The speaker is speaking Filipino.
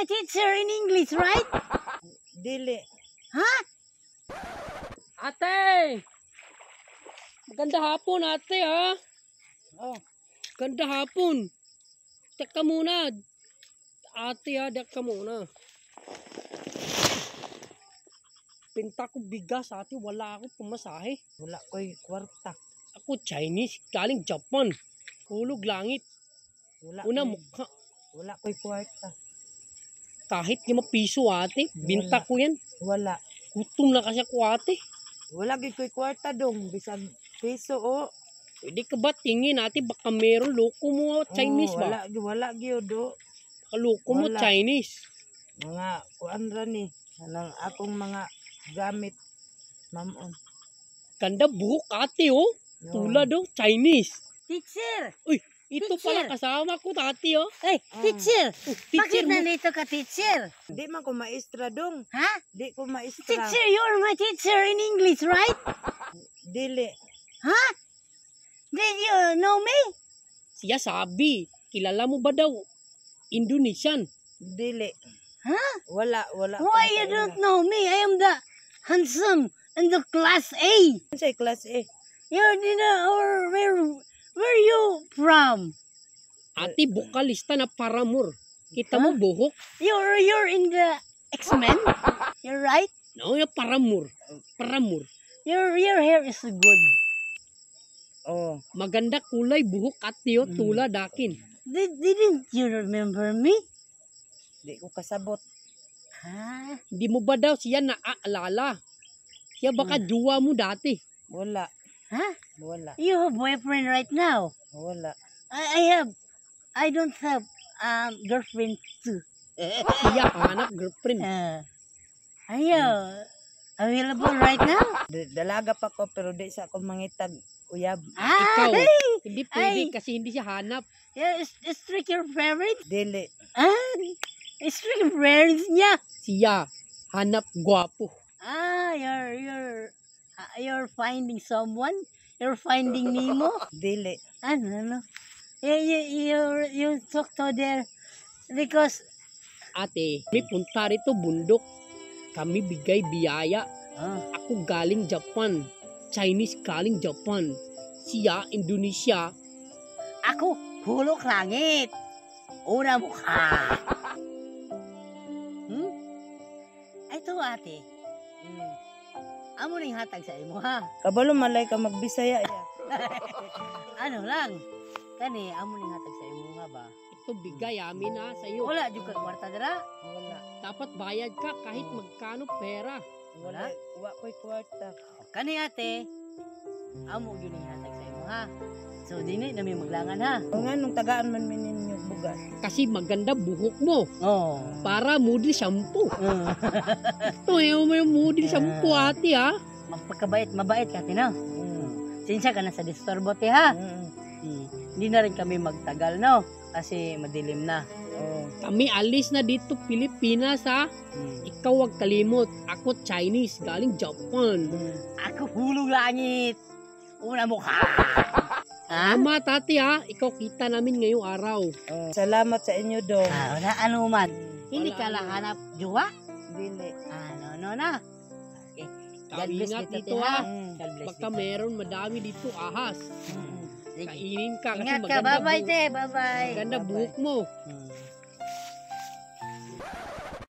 my teacher in English, right? Dili. Huh? Ate! Maganda hapon, ate, ha? Oh, Ganda hapon. Teka muna. Ate, ha? Teka muna. Pinta ko bigas, ate. Wala ako pumasahe. wala ko'y kwarta. Ako Chinese, galing Japan. Hulog langit. Una mukha. Wala ko'y kwarta. Kahit 5 piso, ate. Binta Wala. ko yan. Wala. Gutom na kasi ako, ate. Wala gyud ko'y kwarta dong. Bisag piso o. Pwede ka ba tingin, ate? Baka meron loko mo Chinese ba? Wala gyud o. Baka loko mo Wala. Chinese. Mga kuan ra ni. Anang akong mga gamit. Mamon. Ganda buhok, ate, oh. Yo. Tulad, oh. Chinese. Teacher! Uy, ito Teacher. pala kasama ko, tati, oh. Hey, teacher! Teacher Bakit mo. nandito ka, teacher? Di man ko maestra dong. Ha? Di ko maestra. Teacher, you're my teacher in English, right? Dili. Huh? Did you know me? Siya sabi, kilala mo ba daw? Indonesian. Dili. Huh? Wala. Why you don't know me? I am the handsome in the class A. Sa class A. You're or where you from? Ate, bukalista na Paramore. Kita mo buhok? You're in the X-Men? You're right? No, yung Paramore. Paramore. Your hair is good. Oh. Maganda kulay buhok, ate, oh. Tulad akin. Didn't you remember me? Di ko kasabot. Huh? Hindi mo ba daw siya naaalala? Siya baka jowa mo dati. Wala. Huh? Wala. You have boyfriend right now. Wala. I don't have girlfriend too. Siya hanap girlfriend. Are you available right now? Dalaga pa ko pero di sa ako mangitag uyab. Ikaw, Hey! hindi pwede Ay. kasi hindi siya hanap. Yeah, is Trick your favorite? Dili. Is Trick your parents niya? Siya, hanap gwapo. You're finding someone? You're finding Nemo? Dili. Ano? You talk to there because Ate, may punta rito bundok. Kami bigay biyaya. Ako galing Japan. Chinese galing Japan. Siya, Indonesia. ako hulog langit. Una mukha. Ito ate. Amo ning hatag sa imo ha. Kabalo malay ka magbisaya ya. Ano lang. Kani amo ning hatag sa imo ha ba? Ito bigay amin ha sa'yo. Wala jud ka kwarta dira. Wala. Dapat bayad ka kahit magkano pera. Wala. Wa ko'y kwarta. Kani ate. Amo gyud ning hatag sa imo ha. So dini na may maglangan ha. Nga nung tagaan man ninyo bugas. Kasi maganda buhok mo. Oh. Para moody shampoo. Ito yung may moody shampoo ate ha. Mabait ka tina. Sinsya ka na sa disturbo te ha. Hindi na rin kami magtagal no. Kasi madilim na. Kami alis na dito Pilipinas ha. Ikaw wag kalimot. Ako Chinese galing Japan. Ako hulog langit. Una mukha. Ha? Tama tati ha. Ikaw kita namin ngayong araw. Salamat sa inyo dong. Wala ano man. Hindi Wala ka ano. lang hanap jowa? Dili. No na. Okay. God bless Ingat dito dito te, ha. God bless Baka dito. meron madami dito ahas. Sige. Kainin ka kasi Ingat ka. maganda Bye-bye buhok. te. Bye-bye. Maganda buhok mo. Hmm.